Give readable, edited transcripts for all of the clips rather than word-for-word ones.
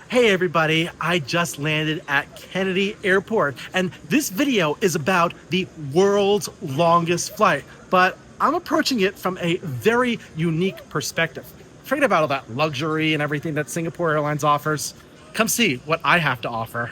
Hey everybody, I just landed at Kennedy Airport, and this video is about the world's longest flight, but I'm approaching it from a very unique perspective. Forget about all that luxury and everything that Singapore Airlines offers. Come see what I have to offer.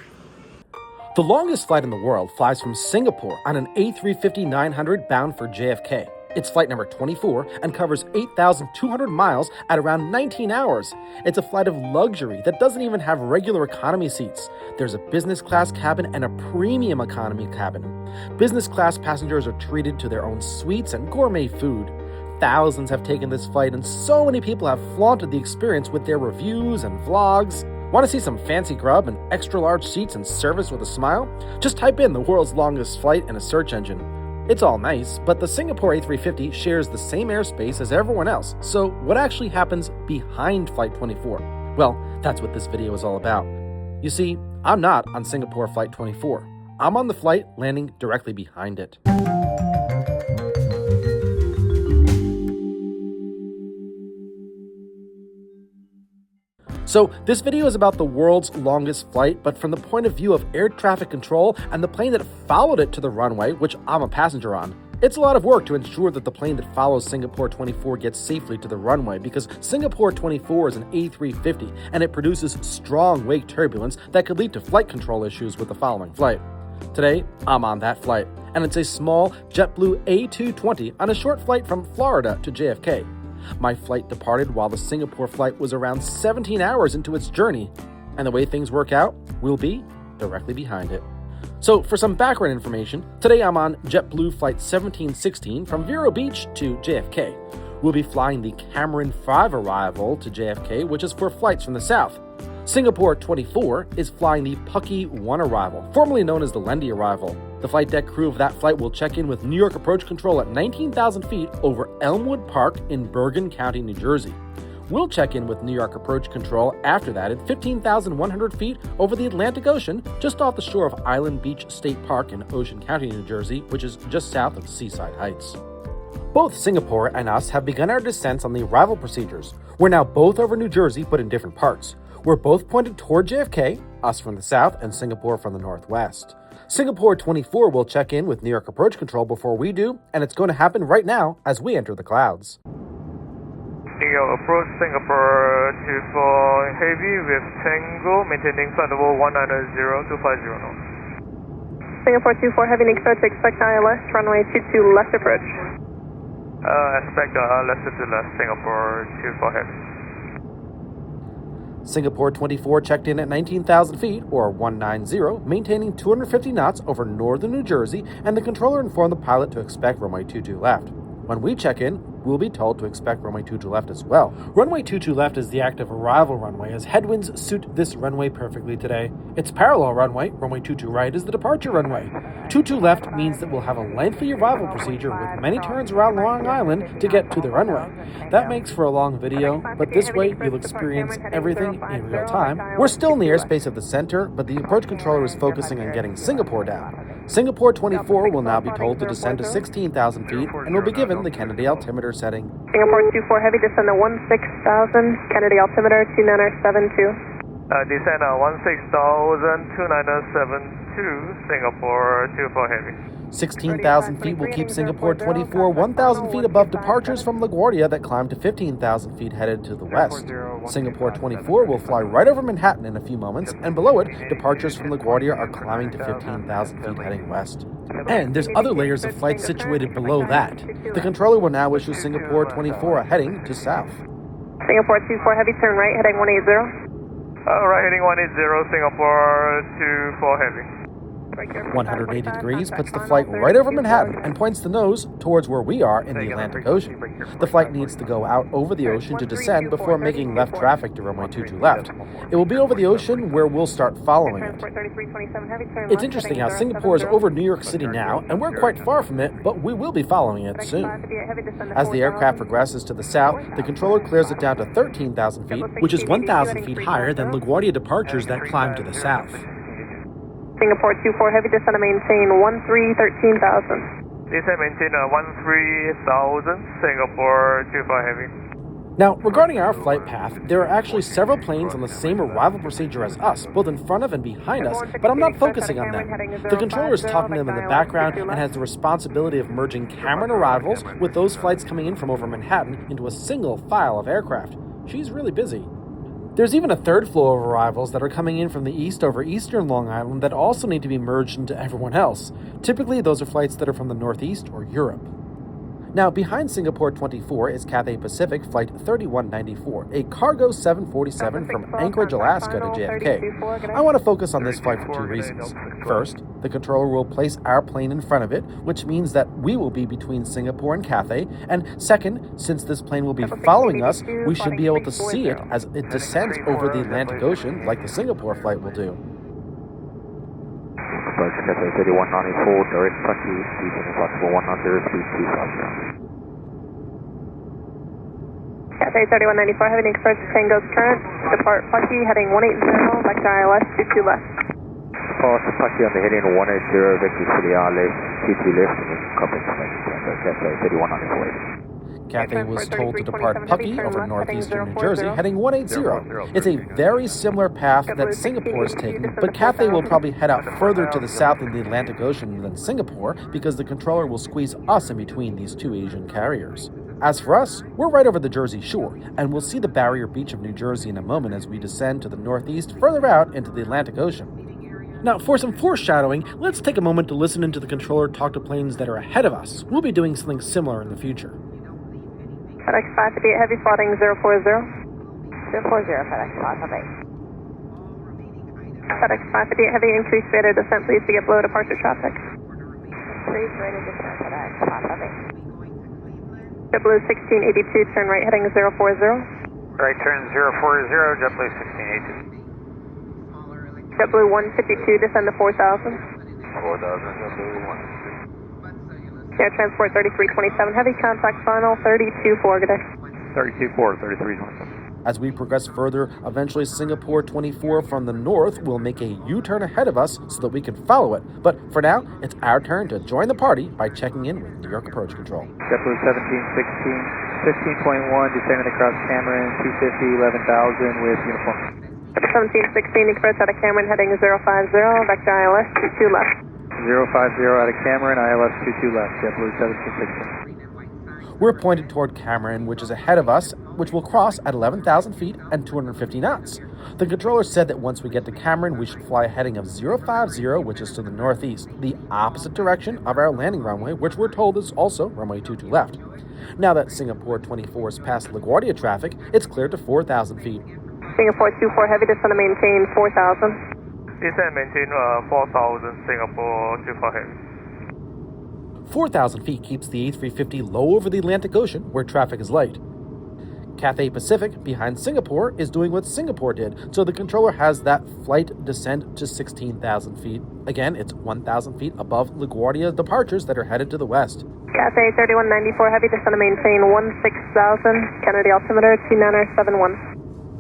The longest flight in the world flies from Singapore on an A350-900 bound for JFK. It's flight number 24 and covers 8,200 miles at around 19 hours. It's a flight of luxury that doesn't even have regular economy seats. There's a business class cabin and a premium economy cabin. Business class passengers are treated to their own suites and gourmet food. Thousands have taken this flight, and so many people have flaunted the experience with their reviews and vlogs. Want to see some fancy grub and extra large seats and service with a smile? Just type in the world's longest flight in a search engine. It's all nice, but the Singapore A350 shares the same airspace as everyone else, so what actually happens behind Flight 24? Well, that's what this video is all about. You see, I'm not on Singapore Flight 24. I'm on the flight landing directly behind it. So this video is about the world's longest flight, but from the point of view of air traffic control and the plane that followed it to the runway, which I'm a passenger on. It's a lot of work to ensure that the plane that follows Singapore 24 gets safely to the runway, because Singapore 24 is an A350 and it produces strong wake turbulence that could lead to flight control issues with the following flight. Today, I'm on that flight, and it's a small JetBlue A220 on a short flight from Florida to JFK. My flight departed while the Singapore flight was around 17 hours into its journey, and the way things work out, we'll be directly behind it. So for some background information, today I'm on JetBlue Flight 1716 from Vero Beach to JFK. We'll be flying the Cameron 5 arrival to JFK, which is for flights from the south. Singapore 24 is flying the Pucky 1 arrival, formerly known as the Lendy arrival. The flight deck crew of that flight will check in with New York approach control at 19,000 feet over Elmwood Park in Bergen County, New Jersey. We'll check in with New York approach control after that at 15,100 feet over the Atlantic Ocean, just off the shore of Island Beach State Park in Ocean County, New Jersey, which is just south of Seaside Heights. Both Singapore and us have begun our descents on the arrival procedures. We're now both over New Jersey, but in different parts. We're both pointed toward JFK, us from the south and Singapore from the northwest. Singapore 24 will check in with New York approach control before we do, and it's going to happen right now as we enter the clouds. New York approach Singapore 24 heavy with Tango, maintaining flight level 190 to 50 knots. Singapore 24 heavy, approach, expect ILS, runway 22 left approach. Expect left to left, Singapore 24 heavy. Singapore 24 checked in at 19,000 feet, or 190, maintaining 250 knots over northern New Jersey, and the controller informed the pilot to expect runway 22 left. When we check in, we'll be told to expect runway 22 left as well. Runway 22 left is the active arrival runway, as headwinds suit this runway perfectly today. Its parallel runway 22 right, is the departure runway. 22 left means that we'll have a lengthy arrival procedure with many turns around Long Island to get to the runway. That makes for a long video, but this way you'll experience everything in real time. We're still in the airspace of the center, but the approach controller is focusing on getting Singapore down. Singapore 24 will now be told to descend to 16,000 feet and will be given the Kennedy altimeter setting. Singapore 24 heavy, descend to 16,000, Kennedy altimeter 2972. Descend 16,000, 2972, Singapore 24 heavy. 16,000 feet will keep Singapore 24 1,000 feet above departures from LaGuardia that climb to 15,000 feet headed to the west. Singapore 24 will fly right over Manhattan in a few moments, and below it, departures from LaGuardia are climbing to 15,000 feet heading west. And there's other layers of flight situated below that. The controller will now issue Singapore 24 a heading to south. Singapore 24 heavy, turn right, heading 180. Right heading 180, Singapore 24 heavy. 180 degrees puts the flight right over Manhattan and points the nose towards where we are in the Atlantic Ocean. The flight needs to go out over the ocean to descend before making left traffic to runway 22 left. It will be over the ocean where we'll start following it. It's interesting how Singapore is over New York City now, and we're quite far from it, but we will be following it soon. As the aircraft progresses to the south, the controller clears it down to 13,000 feet, which is 1,000 feet higher than LaGuardia departures that climb to the south. Singapore 24 heavy, descend to maintain 13,000. Descend maintain 13,000, Singapore 24 heavy. Now, regarding our flight path, there are actually several planes on the same arrival procedure as us, both in front of and behind us, but I'm not focusing on them. The controller is talking to them in the background and has the responsibility of merging Cameron arrivals with those flights coming in from over Manhattan into a single file of aircraft. She's really busy. There's even a third flow of arrivals that are coming in from the east over eastern Long Island that also need to be merged into everyone else. Typically, those are flights that are from the Northeast or Europe. Now, behind Singapore 24 is Cathay Pacific Flight 3194, a cargo 747 from Anchorage, Alaska to JFK. I want to focus on this flight for two reasons. First, the controller will place our plane in front of it, which means that we will be between Singapore and Cathay. And second, since this plane will be following us, we should be able to see it as it descends over the Atlantic Ocean like the Singapore flight will do. Cathay 3194, direct Paki, descending possible 100, speed 250. Cathay 3194, having express Tango's current, depart Paki, heading 180, vector ILS 22 left. Past Paki on the heading 180, vector CDR left, 22 left, and then contact Cathay 3194. Cathay was told to depart Pucky over northeastern New Jersey, heading 180. It's a very similar path that Singapore is taking, but Cathay will probably head out further to the south in the Atlantic Ocean than Singapore because the controller will squeeze us in between these two Asian carriers. As for us, we're right over the Jersey shore, and we'll see the barrier beach of New Jersey in a moment as we descend to the northeast further out into the Atlantic Ocean. Now, for some foreshadowing, let's take a moment to listen into the controller talk to planes that are ahead of us. We'll be doing something similar in the future. FedEx 558 Heavy, plotting 040. 040, FedEx 558. FedEx 558 Heavy, increase rate of descent, please, to get below departure traffic. Increase rate of descent, FedEx 558. JetBlue 1682, turn right, heading 040. Right turn 040, JetBlue 1682. JetBlue 152, descend to 4000. 4000, JetBlue 1. Air Transport 3327 Heavy, contact final 324, good day. 324, 3327. As we progress further, eventually Singapore 24 from the north will make a U-turn ahead of us so that we can follow it. But for now, it's our turn to join the party by checking in with New York Approach Control. JetBlue 1716, 15.1, descending across Cameron, 250, 11,000 with uniform. 1716, express out of Cameron, heading 050, vector ILS 22 left. 050 out of Cameron, ILS 22 left, JetBlue 1716. We're pointed toward Cameron, which is ahead of us, which will cross at 11,000 feet and 250 knots. The controller said that once we get to Cameron, we should fly a heading of 050, which is to the northeast, the opposite direction of our landing runway, which we're told is also runway 22 left. Now that Singapore 24 is past LaGuardia traffic, it's cleared to 4,000 feet. Singapore 24 Heavy, descend to maintain 4000. Descend maintain 4000, Singapore 24 Heavy. 4,000 feet keeps the A350 low over the Atlantic Ocean, where traffic is light. Cathay Pacific, behind Singapore, is doing what Singapore did, so the controller has that flight descend to 16,000 feet. Again, it's 1,000 feet above LaGuardia departures that are headed to the west. Cathay 3194 Heavy, descend to maintain 16,000, Kennedy altimeter 2971.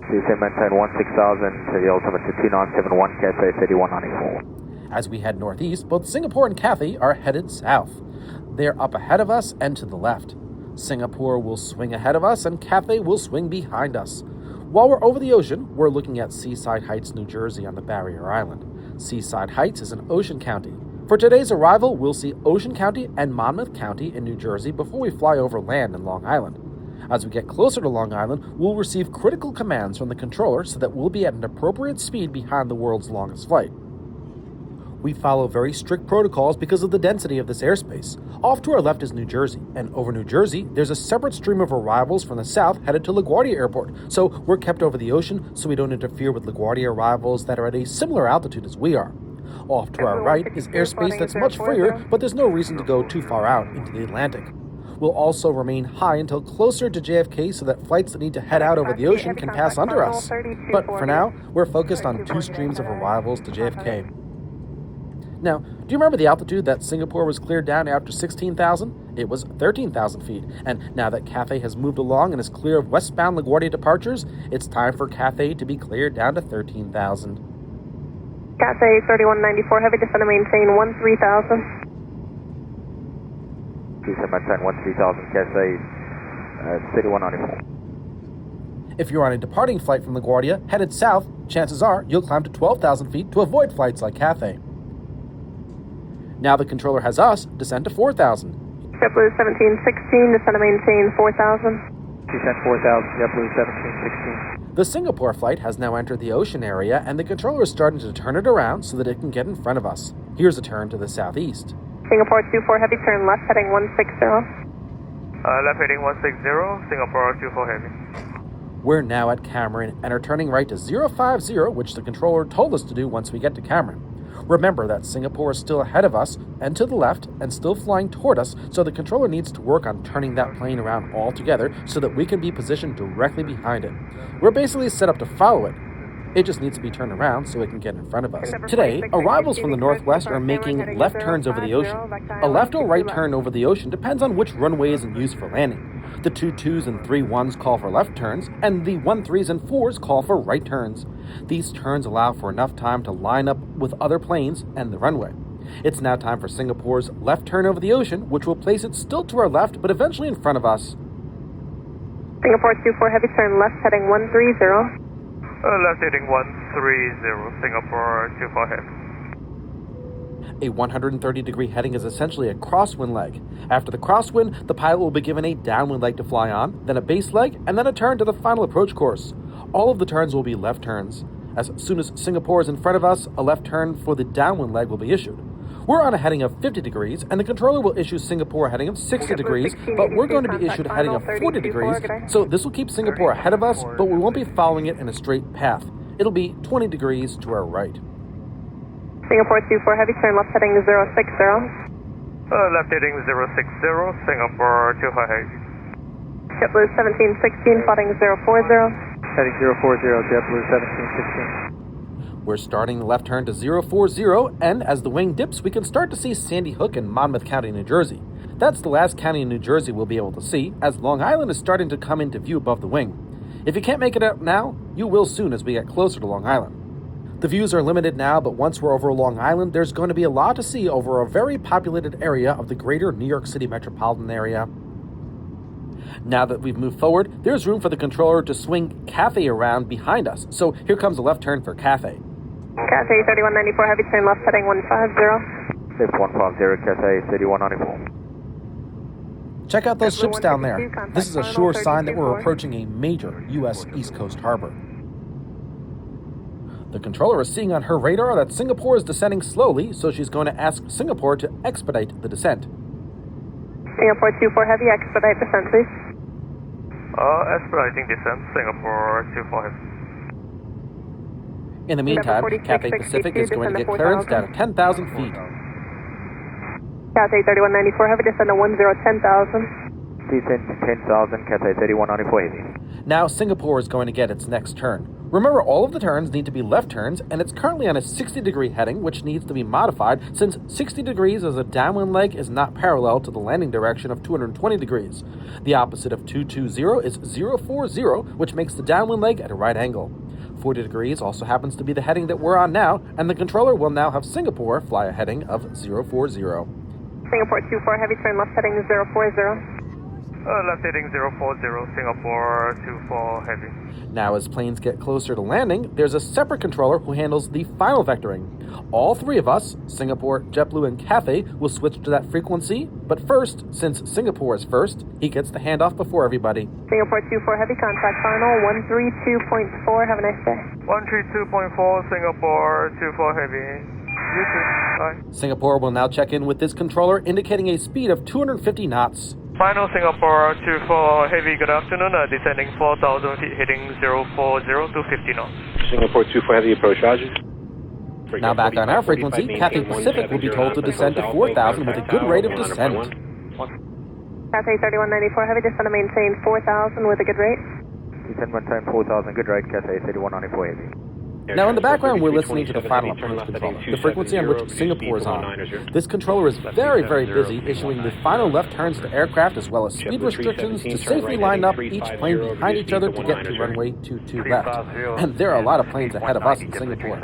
Descend maintain 16,000 to the altimeter 2971, Cathay 3194. As we head northeast, both Singapore and Cathay are headed south. They're up ahead of us and to the left. Singapore will swing ahead of us and Cathay will swing behind us. While we're over the ocean, we're looking at Seaside Heights, New Jersey on the Barrier Island. Seaside Heights is an ocean county. For today's arrival, we'll see Ocean County and Monmouth County in New Jersey before we fly over land in Long Island. As we get closer to Long Island, we'll receive critical commands from the controller so that we'll be at an appropriate speed behind the world's longest flight. We follow very strict protocols because of the density of this airspace. Off to our left is New Jersey, and over New Jersey, there's a separate stream of arrivals from the south headed to LaGuardia Airport, so we're kept over the ocean so we don't interfere with LaGuardia arrivals that are at a similar altitude as we are. Off to our right is airspace that's much freer, but there's no reason to go too far out into the Atlantic. We'll also remain high until closer to JFK so that flights that need to head out over the ocean can pass under us. But for now, we're focused on two streams of arrivals to JFK. Now, do you remember the altitude that Singapore was cleared down after 16,000? It was 13,000 feet. And now that Cathay has moved along and is clear of westbound LaGuardia departures, it's time for Cathay to be cleared down to 13,000. Cathay 3194 Heavy, descend to maintain 13,000. Descend maintain 13,000, Cathay 3194. If you're on a departing flight from LaGuardia headed south, chances are you'll climb to 12,000 feet to avoid flights like Cathay. Now the controller has us descend to 4,000. JetBlue 1716, descend to maintain 4,000. Descent 4,000, JetBlue 1716. The Singapore flight has now entered the ocean area, and the controller is starting to turn it around so that it can get in front of us. Here's a turn to the southeast. Singapore 24 Heavy, turn left heading 160. Left heading 160, Singapore 24 Heavy. We're now at Cameron and are turning right to 050, which the controller told us to do once we get to Cameron. Remember that Singapore is still ahead of us and to the left and still flying toward us, so the controller needs to work on turning that plane around altogether so that we can be positioned directly behind it. We're basically set up to follow it. It just needs to be turned around so it can get in front of us. Today, arrivals from the northwest are making left turns over the ocean. A left or right turn over the ocean depends on which runway is in use for landing. The 22s and 31s call for left turns, and the 13s and 4s call for right turns. These turns allow for enough time to line up with other planes and the runway. It's now time for Singapore's left turn over the ocean, which will place it still to our left, but eventually in front of us. Singapore 24 Heavy, turn left heading 130. Left heading 130, Singapore 24 Heavy. A 130-degree heading is essentially a crosswind leg. After the crosswind, the pilot will be given a downwind leg to fly on, then a base leg, and then a turn to the final approach course. All of the turns will be left turns. As soon as Singapore is in front of us, a left turn for the downwind leg will be issued. We're on a heading of 50 degrees, and the controller will issue Singapore a heading of 60 degrees, but we're going to be issued a heading of 40 degrees, so this will keep Singapore ahead of us, but we won't be following it in a straight path. It'll be 20 degrees to our right. Singapore 24 Heavy, turn left heading 060. Left heading 060, Singapore 24 Heavy. JetBlue 1716, plotting 040. Heading 040, JetBlue 1716. We're starting the left turn to 040, and as the wing dips, we can start to see Sandy Hook in Monmouth County, New Jersey. That's the last county in New Jersey we'll be able to see, as Long Island is starting to come into view above the wing. If you can't make it out now, you will soon as we get closer to Long Island. The views are limited now, but once we're over Long Island, there's going to be a lot to see over a very populated area of the greater New York City metropolitan area. Now that we've moved forward, there's room for the controller to swing Cathay around behind us. So here comes a left turn for Cathay. Cathay 3194 Heavy, turn left heading 150. Lift 150, Cathay 3194. Check out those ships down there. This is a sure sign that we're approaching a major U.S. East Coast harbor. The controller is seeing on her radar that Singapore is descending slowly, so she's going to ask Singapore to expedite the descent. Singapore 24 Heavy, expedite descent, please. Expediting descent, Singapore 24 Heavy. In the meantime, Cathay Pacific is going to get clearance down to 10,000 feet. Cathay 3194 Heavy, descend to 10,000. Descent to 10,000, Cathay 3194 Heavy. Now Singapore is going to get its next turn. Remember, all of the turns need to be left turns, and it's currently on a 60-degree heading, which needs to be modified, since 60 degrees as a downwind leg is not parallel to the landing direction of 220 degrees. The opposite of 220 is 040, which makes the downwind leg at a right angle. 40 degrees also happens to be the heading that we're on now, and the controller will now have Singapore fly a heading of 040. Singapore 24 Heavy, turn left heading 040. Left heading 040, Singapore 24 Heavy. Now as planes get closer to landing, there's a separate controller who handles the final vectoring. All three of us, Singapore, JetBlue, and Cathay, will switch to that frequency, but first, since Singapore is first, he gets the handoff before everybody. Singapore 24 Heavy, contact final 132.4, have a nice day. 132.4, Singapore 24 Heavy. You too, bye. Singapore will now check in with this controller, indicating a speed of 250 knots. Final Singapore 24 Heavy, good afternoon, descending 4,000 feet, heading 040 to 50 knots. Singapore 24 Heavy, approach, Roger. Now back on our frequency, Cathay Pacific will be told to descend to 4,000 with a good rate of descent. Cathay 3194 Heavy, descend to maintain 4,000 with a good rate. Descend maintain 4,000, good rate, Cathay 3194 Heavy. Now in the background, we're listening to the final approach controller, the frequency on which Singapore is on. This controller is very, very busy, issuing the final left turns to aircraft as well as speed restrictions to safely line up each plane behind each other to get to runway 22 left. And there are a lot of planes ahead of us in Singapore.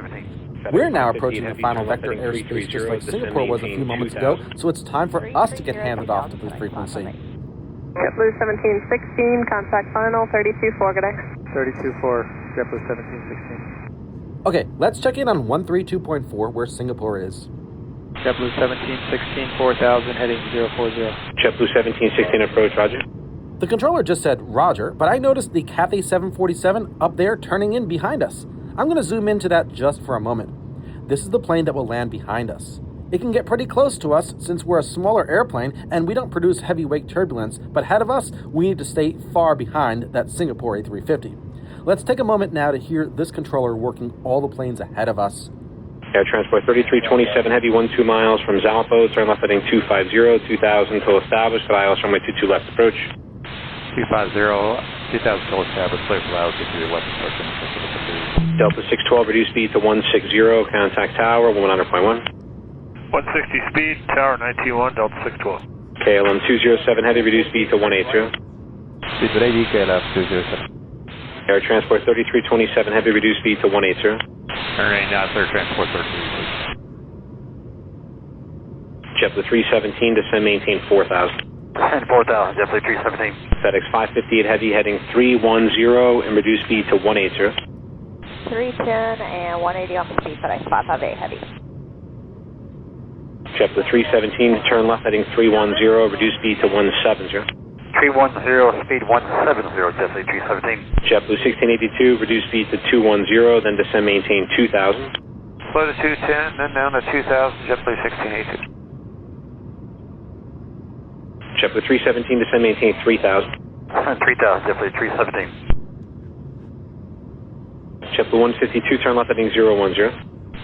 We're now approaching the final vector airspace just like Singapore was a few moments ago, so it's time for us to get handed off to this frequency. JetBlue 1716, contact final 32.4, good day. 32-4, JetBlue 1716. Okay, let's check in on 132.4 where Singapore is. JetBlue 1716, 4000, heading 040. JetBlue 1716 approach, roger. The controller just said Roger, but I noticed the Cathay 747 up there turning in behind us. I'm going to zoom into that just for a moment. This is the plane that will land behind us. It can get pretty close to us since we're a smaller airplane and we don't produce heavy-wake turbulence, but ahead of us, we need to stay far behind that Singapore A350. Let's take a moment now to hear this controller working all the planes ahead of us. Air Transport 3327 Heavy, 12 miles from Zalpo, turn left heading 250, 2000 till established, at ILS runway 22 left approach. 250, 2000 till established, clear for Laos, get to your weapons station. Delta 612, reduce speed to 160, contact tower, 100.1. 160 speed, tower 921, Delta 612. KLM 207 Heavy, reduce speed to 180. Speed with 80, KLM 207. Air Transport 3327 Heavy, reduce speed to 180. Turn now, Air Transport 33. JetBlue 317, descend maintain 4000. And 4000, JetBlue 317. FedEx 558 Heavy, heading 310 and reduce speed to 180. 310 and 180 on the speed, FedEx 558 heavy. JetBlue 317, turn left heading 310, reduce speed to 170. 310, speed 170, JetBlue 317. JetBlue 1682, reduce speed to 210, then descend maintain 2000. Slow to 210, then down to 2000, JetBlue 1682. JetBlue 317, descend maintain 3000. 3000, JetBlue 317. JetBlue 152, turn left heading 010.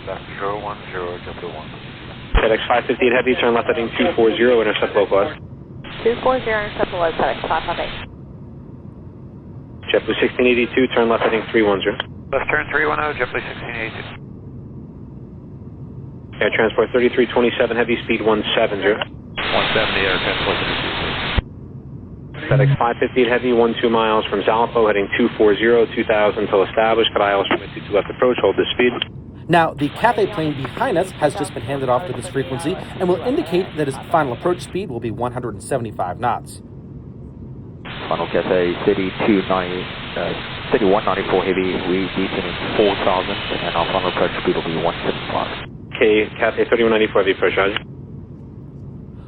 That's 010, JetBlue 1. FedEx 558 Heavy, turn left heading 240, intercept localizer. 240, intercept below FedEx 558. JetBlue 1682, turn left heading 310. Left turn 310, JetBlue 1682. Air Transport 3327 Heavy, speed 170. 170, Air Transport 3327. FedEx 558 Heavy, 12 miles from Zalpo, heading 240, 2000 till established, at ILS runway 22 left approach, hold this speed. Now, the Cathay plane behind us has just been handed off to this frequency and will indicate that his final approach speed will be 175 knots. Final Cathay, City 194 Heavy, we descending 4000, and our final approach speed will be 175. Okay, Cathay 3194 Heavy, approach, roger.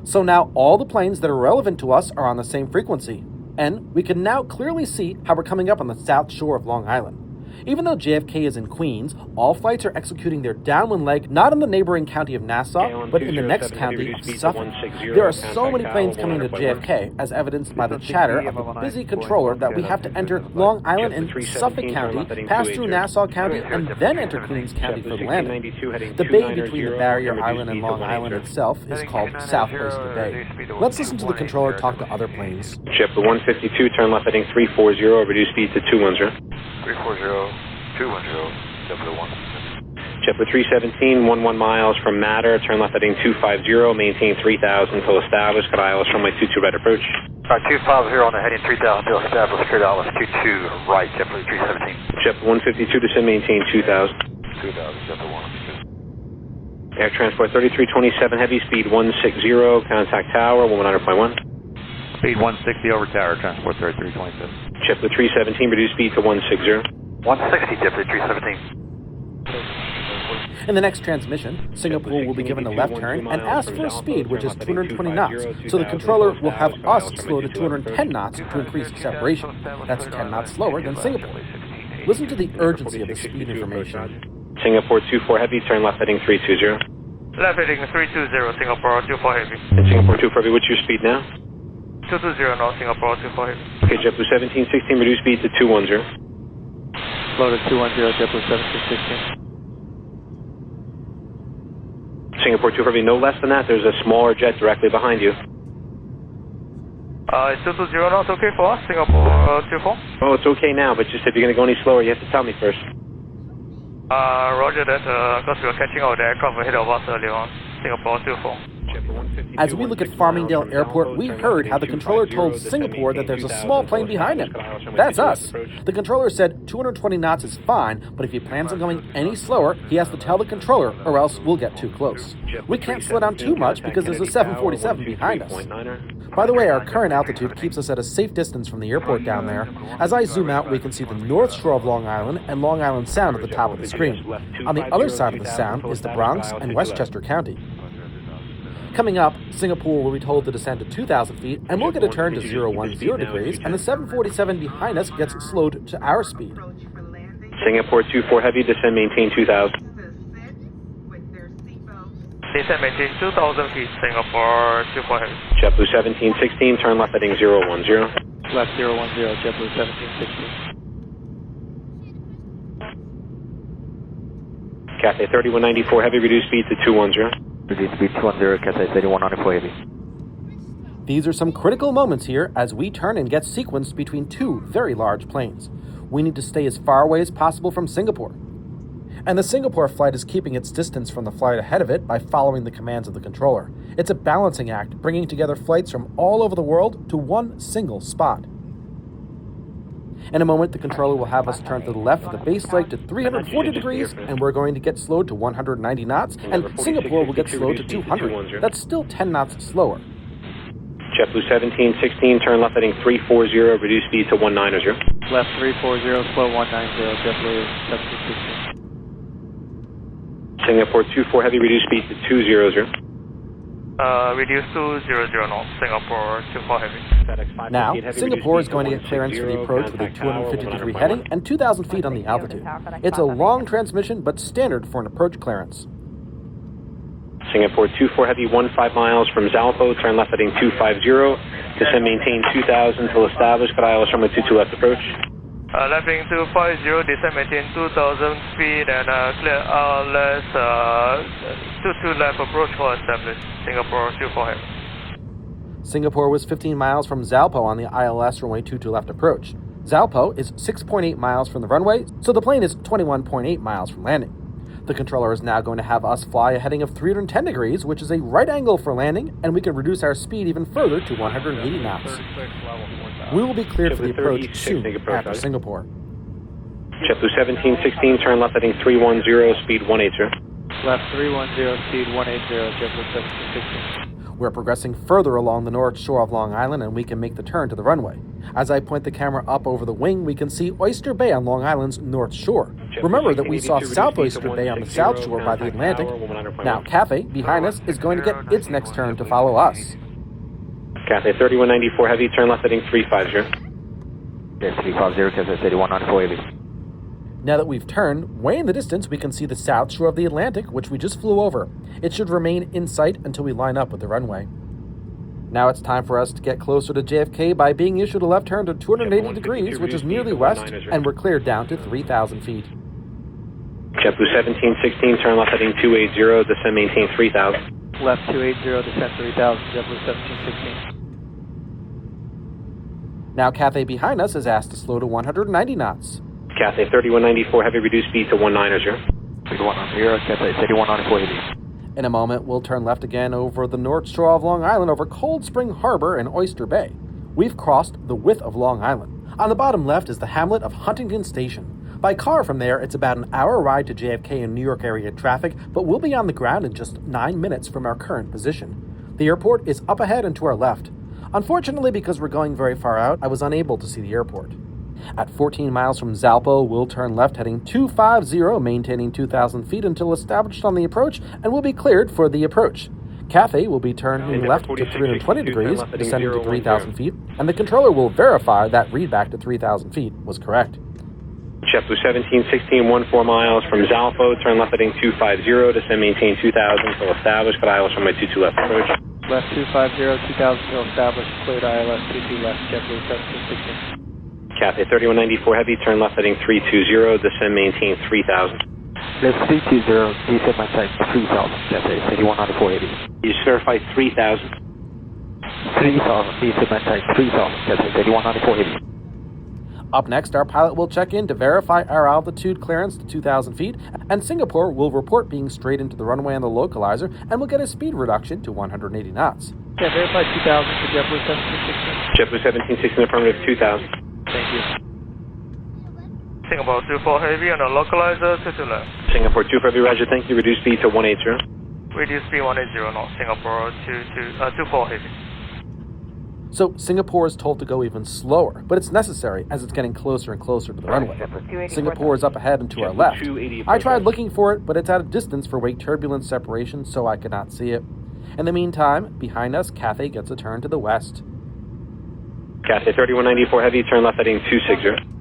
So now all the planes that are relevant to us are on the same frequency, and we can now clearly see how we're coming up on the south shore of Long Island. Even though JFK is in Queens, all flights are executing their downwind leg not in the neighboring county of Nassau, but in the next county of Suffolk. There are so many planes coming to JFK, as evidenced by the chatter of the busy controller that we have to enter Long Island and Suffolk County, pass through Nassau County, and then enter Queens County for the landing. The bay between the barrier island and Long Island itself is called South Oyster Bay. Let's listen to the controller talk to other planes. JetBlue 152, turn left heading 340, reduce speed to 210. 340, 210, JetBlue 1. JetBlue 317, 11 miles from Matter, turn left heading 250, maintain 3000 till established, at ILS runway 22 right approach. 250 on the heading 3000 till established, clear to ILS 22 right, JetBlue 317. JetBlue 152, descend maintain 2000. 2000, JetBlue 1. Air Transport 3327 Heavy, speed 160, contact tower, 100.1. Speed 160 over tower, Transport 3327. JetBlue 317, reduce speed to 160. 160, JetBlue 317. In the next transmission, Singapore will be given a left turn and ask for a speed which is 220 knots, so the controller will have us slow to 210 knots to increase separation. That's 10 knots slower than Singapore. Listen to the urgency of the speed information. Singapore 24 Heavy, turn left heading 320. Left heading 320, Singapore 24 Heavy. And Singapore 24 Heavy, what's your speed now? 220 now, Singapore 24 Heavy. Okay, JetBlue 1716, reduce speed to 210. Slow to 210, JetBlue 1716. Singapore 2 Heavy, no less than that. There's a smaller jet directly behind you. Is 220 now okay for us, Singapore 24? Oh, it's okay now, but just if you're going to go any slower, you have to tell me first. Roger that, because we were catching out the aircraft ahead of us earlier on, Singapore 24. As we look at Farmingdale Airport, we heard how the controller told Singapore that there's a small plane behind him. That's us. The controller said 220 knots is fine, but if he plans on going any slower, he has to tell the controller or else we'll get too close. We can't slow down too much because there's a 747 behind us. By the way, our current altitude keeps us at a safe distance from the airport down there. As I zoom out, we can see the north shore of Long Island and Long Island Sound at the top of the screen. On the other side of the Sound is the Bronx and Westchester County. Coming up, Singapore will be told to descend to 2,000 feet, and we'll get a turn to 010 degrees, and the 747 behind us gets slowed to our speed. Singapore 24 Heavy, descend, maintain 2,000. Descend, maintain 2,000 feet, Singapore 24 Heavy. JetBlue 1716, turn left heading 010. Left 010, JetBlue 1716. Cathay 3194 Heavy, reduce speed to 210. Reduce speed 210, Cathay 3194 Heavy. These are some critical moments here as we turn and get sequenced between two very large planes. We need to stay as far away as possible from Singapore. And the Singapore flight is keeping its distance from the flight ahead of it by following the commands of the controller. It's a balancing act, bringing together flights from all over the world to one single spot. In a moment, the controller will have us turn to the left of the base flight to 340 degrees, and we're going to get slowed to 190 knots, and Singapore will get slowed to 200. That's still 10 knots slower. JetBlue 1716, turn left heading 340, reduce speed to 190. Left 340, slow 190, JetBlue 1716. Singapore 24 Heavy, reduce speed to 200. Reduce to 00 knots, Singapore 24 Heavy. Now, Singapore is going to get clearance for the approach with a 250-degree heading and 2,000 feet on the altitude. It's a long transmission, but standard for an approach clearance. Singapore 24 Heavy, 15 miles from Zalpo, turn left heading 250, descend, maintain 2,000 till established, got ILS runway 22 left approach. Left heading 250, descend, maintain 2,000 feet, and clear ILS 22 left approach for established, Singapore 24 Heavy. Singapore was 15 miles from Zalpo on the ILS runway 22 left approach. Zalpo is 6.8 miles from the runway, so the plane is 21.8 miles from landing. The controller is now going to have us fly a heading of 310 degrees, which is a right angle for landing, and we can reduce our speed even further to 180 knots. We will be cleared for the approach soon after Singapore. JetBlue 1716, turn left heading 310, speed 180. Left 310, speed 180, JetBlue 1716. We're progressing further along the north shore of Long Island, and we can make the turn to the runway. As I point the camera up over the wing, we can see Oyster Bay on Long Island's north shore. Remember that we saw South Oyster Bay on the south shore by the Atlantic. Now Cathay, behind us, is going to get its next turn to follow us. Cathay 3194 Heavy, turn left heading 350. Yes, 350, Cathay 3194 Heavy. Now that we've turned, way in the distance we can see the south shore of the Atlantic, which we just flew over. It should remain in sight until we line up with the runway. Now it's time for us to get closer to JFK by being issued a left turn to 280 degrees, which is nearly west, and we're cleared down to 3,000 feet. JetBlue 1716, turn left heading 280, descend, maintain 3,000. Left 280, descend 3,000, JetBlue 1716. Now Cathay behind us is asked to slow to 190 knots. Cathay 3194 Heavy, reduce speed to 190. 3190, Cathay 3194 Heavy. In a moment, we'll turn left again over the north shore of Long Island over Cold Spring Harbor and Oyster Bay. We've crossed the width of Long Island. On the bottom left is the hamlet of Huntington Station. By car from there, it's about an hour ride to JFK and New York area traffic, but we'll be on the ground in just 9 minutes from our current position. The airport is up ahead and to our left. Unfortunately, because we're going very far out, I was unable to see the airport. At 14 miles from Zalpo, we'll turn left heading 250, maintaining 2,000 feet until established on the approach, and we'll be cleared for the approach. Cathay will be turning left to 320 degrees, descending to 3,000 feet, and the controller will verify that readback to 3,000 feet was correct. JetBlue 1716, 14 miles from Zalpo, turn left heading 250, descend, maintain 2,000 until established, got ILS runway 22 left approach. Left 250, 2,000 until established, cleared ILS 22 left, JetBlue 1716. Cathay 3194 Heavy, turn left heading 320, descend, maintain 3,000. Left 320, descend maintain 3,000, Cathay 3194 Heavy. You certify 3,000. 3,000, descend maintain 3,000, Cathay 3194 Heavy. Up next, our pilot will check in to verify our altitude clearance to 2,000 feet, and Singapore will report being straight into the runway on the localizer, and will get a speed reduction to 180 knots. Yeah, verify 2,000 for JetBlue 1716. JetBlue 1716, affirmative 2,000. Thank you. Singapore 24 Heavy on the localizer, to left. Singapore 24 Heavy, roger, thank you. Reduce speed to 180. Reduce speed 180 knots, Singapore 24 Heavy. So Singapore is told to go even slower, but it's necessary as it's getting closer and closer to the runway. Singapore is up ahead and to our left. I tried looking for it, but it's at a distance for wake turbulence separation, so I could not see it. In the meantime, behind us, Cathay gets a turn to the west. Cathay 3194 Heavy, turn left heading 260.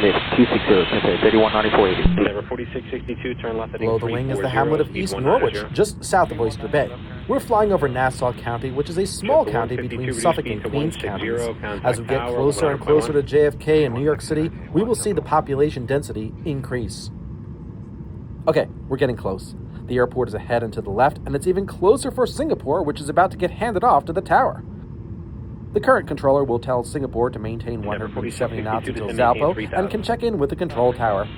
Lift 260, Cathay 319480. Endeavour 4662, turn left heading 340. Below the wing is the hamlet of East Norwich, just south of Oyster Bay. We're flying over Nassau County, which is a small county between Suffolk and Queens counties. As we get closer and closer to JFK and New York City, we will see the population density increase. Okay, we're getting close. The airport is ahead and to the left, and it's even closer for Singapore, which is about to get handed off to the tower. The current controller will tell Singapore to maintain 170 knots until Zalpo and can check in with the control tower.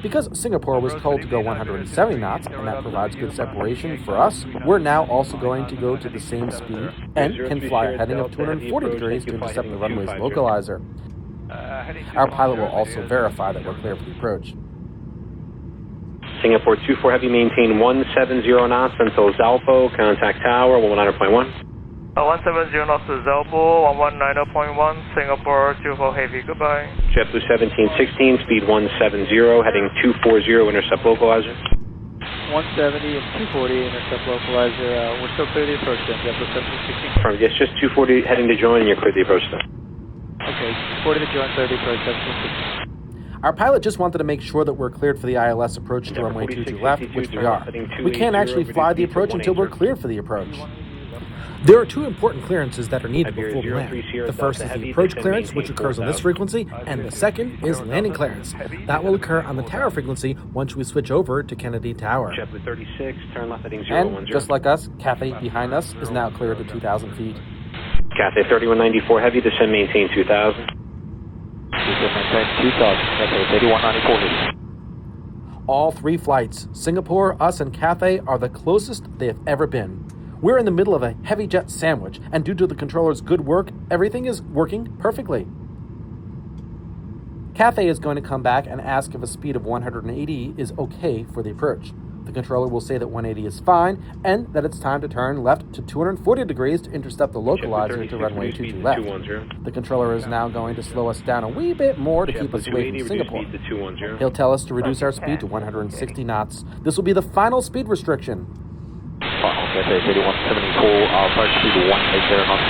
Because Singapore was told to go 170 knots, and that provides good separation for us, we're now also going to go to the same speed and can fly a heading of 240 degrees to intercept the runway's localizer. Our pilot will also verify that we're clear for the approach. Singapore 24 Heavy, maintain 170 knots until Zalpo, contact tower 119.1. 170 knots to Zalpo, 119.1, Singapore 24 Heavy, goodbye. JetBlue 1716, speed 170, heading 240, intercept localizer. 170 and 240, intercept localizer. We're still clear the approach then, JetBlue 1716. From yes, just 240 heading to join, and you're clear the approach then. Okay, 240 to join, 30 approach 1716. Our pilot just wanted to make sure that we're cleared for the ILS approach to runway 22 left, which we are. We can't actually fly the approach until we're cleared for the approach. There are two important clearances that are needed before we land. The first is the approach clearance, which occurs on this frequency, and the second is landing clearance. That will occur on the tower frequency once we switch over to Kennedy Tower. JetBlue 36, turn left heading 010. And just like us, Cathay behind us is now cleared to 2,000 feet. Cathay 3194 Heavy, descend maintain 2,000. Maintain 2,000, Cathay 319480. All three flights, Singapore, us, and Cathay, are the closest they have ever been. We're in the middle of a heavy jet sandwich, and due to the controller's good work, everything is working perfectly. Cathay is going to come back and ask if a speed of 180 is okay for the approach. The controller will say that 180 is fine, and that it's time to turn left to 240 degrees to intercept the localizer to runway 22 left. The controller is now going to slow us down a wee bit more to keep us away from Singapore. He'll tell us to reduce our speed to 160 knots. This will be the final speed restriction. Cathay 3174, flight speed 180 knots.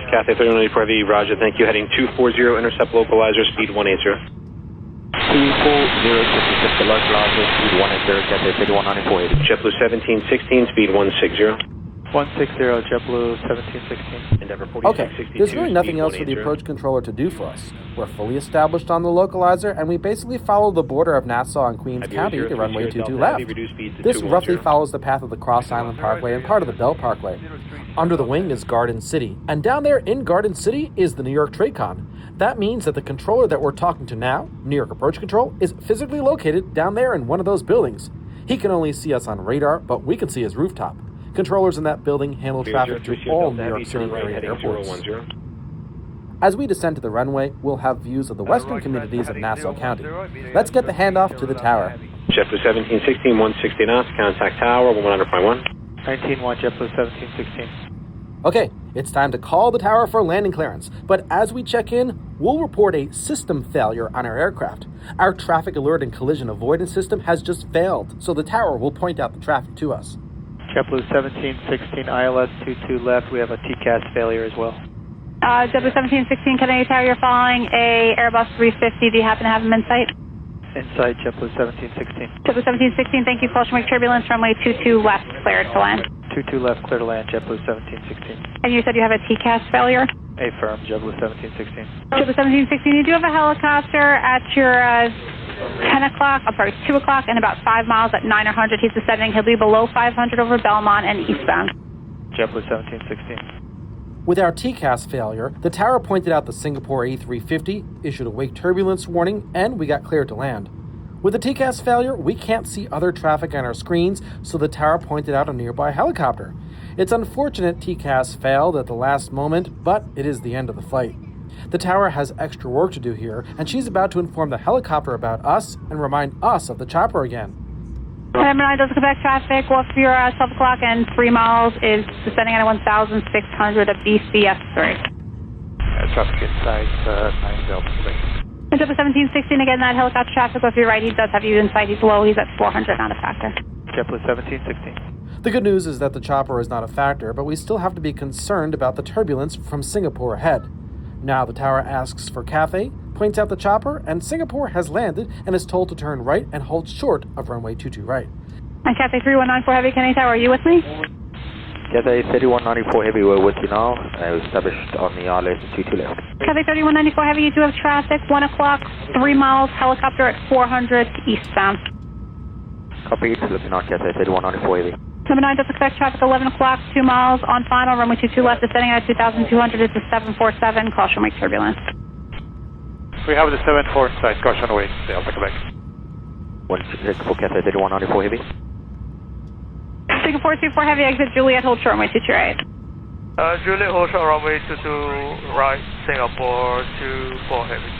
Cathay 3194 Heavy, roger, thank you. Heading 240, intercept localizer, speed 180. 240, intercept the localizer, speed 180, Cathay 319480. JetBlue 1716, speed 160. 160, JetBlue 1716. Endeavour Okay, 4662, there's really nothing speed else for the 180. approach controller to do for us. We're fully established on the localizer, and we basically follow the border of Nassau and Queens County to runway 22 left. This roughly follows the path of the Cross Island Parkway and part of the Bell Parkway. Under the wing is Garden City, and down there in Garden City is the New York TradeCon. That means that the controller that we're talking to now, New York Approach Control, is physically located down there in one of those buildings. He can only see us on radar, but we can see his rooftop. Controllers in that building handle traffic to all New York City area airports. As we descend to the runway, we'll have views of the western communities of Nassau County. Let's get the handoff to the tower. JetBlue 1716, 160 knots, contact tower 100.1. 191, JetBlue 1716. Okay, it's time to call the tower for landing clearance, but as we check in, we'll report a system failure on our aircraft. Our traffic alert and collision avoidance system has just failed, so the tower will point out the traffic to us. JetBlue 1716, ILS 22 left, we have a TCAS failure as well. JetBlue 1716, Kennedy Tower, you're following a Airbus 350, do you happen to have them in sight? Inside JetBlue 1716. JetBlue 1716, thank you, caution wake turbulence, runway 22 left, cleared to land. 22 left, clear to land, JetBlue 1716. And you said you have a TCAS failure? Affirm, JetBlue 1716. JetBlue 1716, you do have a helicopter at your 2 o'clock and about 5 miles at 900. He's descending. He'll be below 500 over Belmont and eastbound. JetBlue 1716. With our TCAS failure, the tower pointed out the Singapore A350, issued a wake turbulence warning, and we got cleared to land. With the TCAS failure, we can't see other traffic on our screens, so the tower pointed out a nearby helicopter. It's unfortunate TCAS failed at the last moment, but it is the end of the flight. The tower has extra work to do here, and she's about to inform the helicopter about us and remind us of the chopper again. Number 9 does Quebec traffic. Go up for your 12 o'clock and 3 miles is descending at 1,600 at BCF3. Traffic inside 9 Delta Quebec. And JetBlue 1716, again, that helicopter traffic. Go to your right. He does have you in sight. He's low. He's at 400, not a factor. JetBlue 1716. The good news is that the chopper is not a factor, but we still have to be concerned about the turbulence from Singapore ahead. Now the tower asks for Cathay, points out the chopper, and Singapore has landed and is told to turn right and hold short of runway 22 right. And Cathay 3194 Heavy, Kennedy Tower, are you with me? Cathay 3194 Heavy, we're with you now. Established on the RLS 22 left. Cathay 3194 Heavy, you do have traffic. 1 o'clock, 3 miles, helicopter at 400 eastbound. Copy, looking out Cathay 3194 Heavy. Number 9 does expect traffic 11 o'clock, 2 miles on final, runway 22 left, descending at 2,200. It's a 747, caution wake turbulence. We have the 74 inside, caution away, Delta Quebec. 164 Cathay 3194 Heavy. Singapore 24 Heavy, exit Juliet, hold short, runway 22 right. Juliet, hold short, runway 22 right, Singapore 24 Heavy.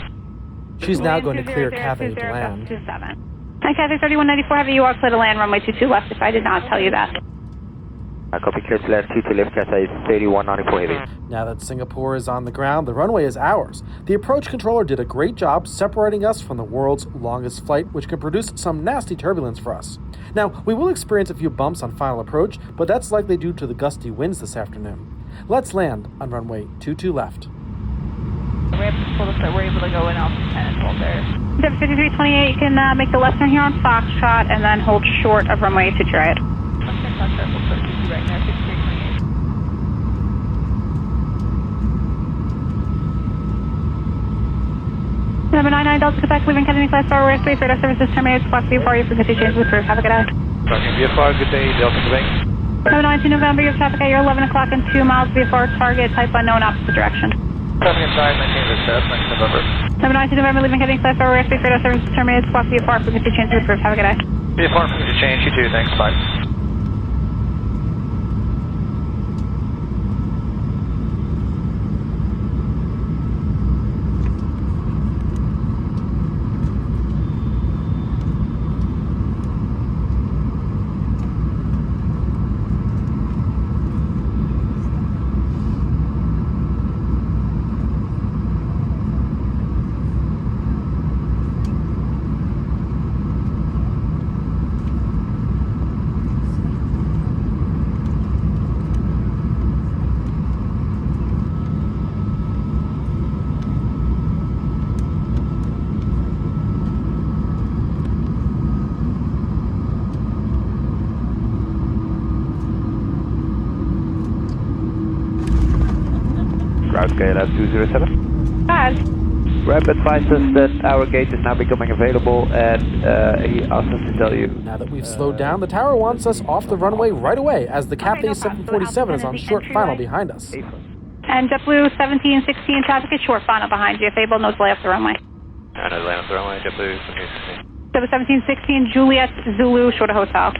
She's now going to clear Cathay to land. 27. And Cathay 3194 Heavy, you are clear to land, runway 22 left, if I did not tell you that. Copy, clear to land 22 left, Cathay 3194 Heavy. Now that Singapore is on the ground, the runway is ours. The approach controller did a great job separating us from the world's longest flight, which can produce some nasty turbulence for us. Now, we will experience a few bumps on final approach, but that's likely due to the gusty winds this afternoon. Let's land on runway 22 left. We're able to go in off 10 and hold there. 5328, you can make the left turn here on Foxtrot and then hold short of runway 22 right. Right now, 5328. Number 99 Delta Quebec, leaving Kennedy Class Star West 3, radar services terminated. Squawk before you for good change with proof. Have a good day. Talking VFR, good day, Delta Quebec. Number 92 November, you have traffic at your 11 o'clock and 2 miles VFR target, type unknown, opposite direction. Traffic inside, maintain the set, 9 November. Number 92 November, leaving Kennedy Class Star West 3, radar services terminated. Squawk VFR for good change with proof. Have a good day. VFR, for good change, you too, thanks, bye. Route KLF 207. Bad. Rep advised us that our gate is now becoming available, and he asked us to tell you. Now that we've slowed down, the tower wants us off the runway right away as the Cathay 747 is on short final behind us. And JetBlue 1716 traffic is short final behind you. If able, no delay off the runway. And I land off the runway, JetBlue 1716. 1716 Juliet Zulu, short of hotel.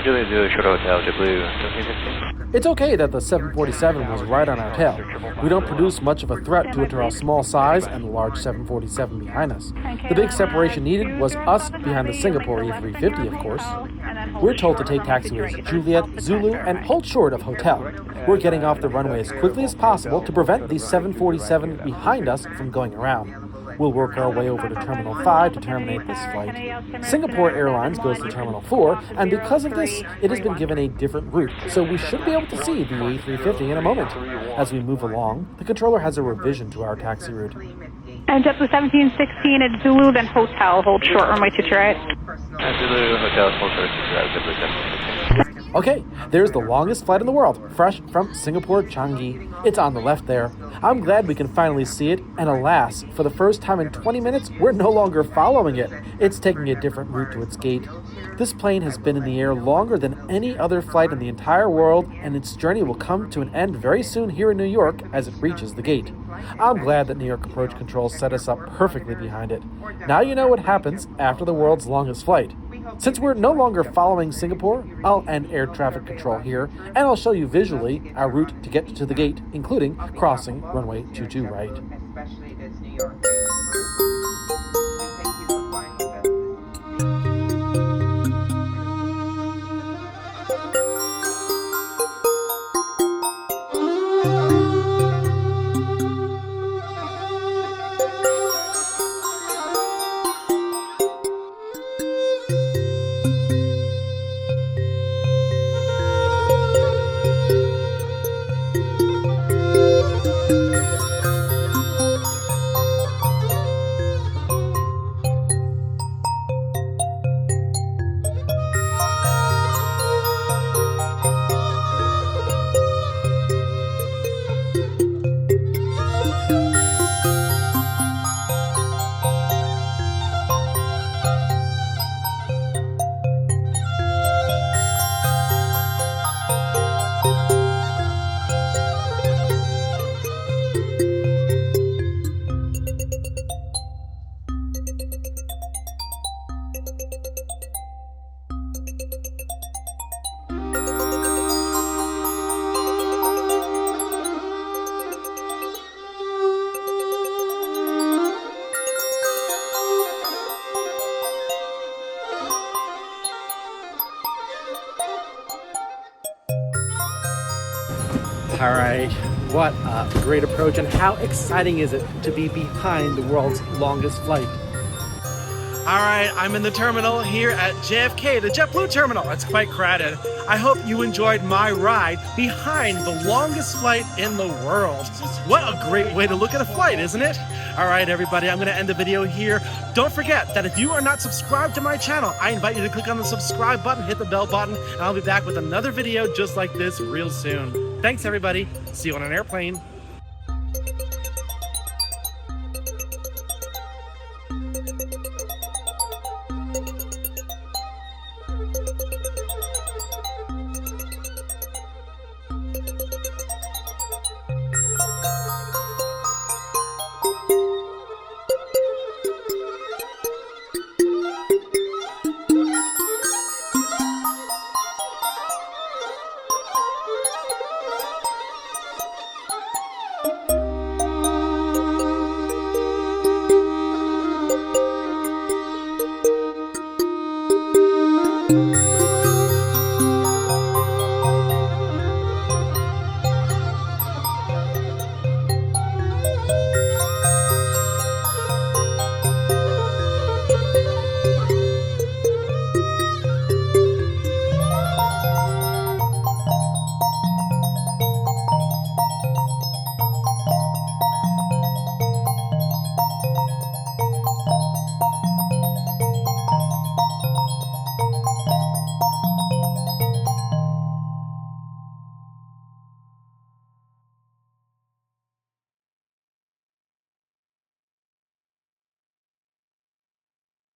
Juliet Zulu, short hotel, JetBlue 1716. It's okay that the 747 was right on our tail. We don't produce much of a threat due to our small size and the large 747 behind us. The big separation needed was us behind the Singapore A350, of course. We're told to take taxiways Juliet, Zulu, and hold short of hotel. We're getting off the runway as quickly as possible to prevent the 747 behind us from going around. We'll work our way over to Terminal 5 to terminate this flight. Singapore Airlines goes to Terminal 4, and because of this, it has been given a different route, so we should be able to see the A350 in a moment. As we move along, the controller has a revision to our taxi route. And JetBlue 1716 at Zulu, then hotel, hold short runway 22 right. Zulu, hotel, hold short, JetBlue 1716. Okay, there's the longest flight in the world, fresh from Singapore Changi. It's on the left there. I'm glad we can finally see it, and alas, for the first time in 20 minutes, we're no longer following it. It's taking a different route to its gate. This plane has been in the air longer than any other flight in the entire world, and its journey will come to an end very soon here in New York as it reaches the gate. I'm glad that New York Approach Control set us up perfectly behind it. Now you know what happens after the world's longest flight. Since we're no longer following Singapore, I'll end air traffic control here, and I'll show you visually our route to get to the gate, including crossing runway 22 right. Especially this New York. Thank you for flying with us. All right, what a great approach, and how exciting is it to be behind the world's longest flight? All right, I'm in the terminal here at JFK, the JetBlue terminal. It's quite crowded. I hope you enjoyed my ride behind the longest flight in the world. What a great way to look at a flight, isn't it? All right, everybody, I'm gonna end the video here. Don't forget that if you are not subscribed to my channel, I invite you to click on the subscribe button, hit the bell button, and I'll be back with another video just like this real soon. Thanks, everybody. See you on an airplane. Thank you.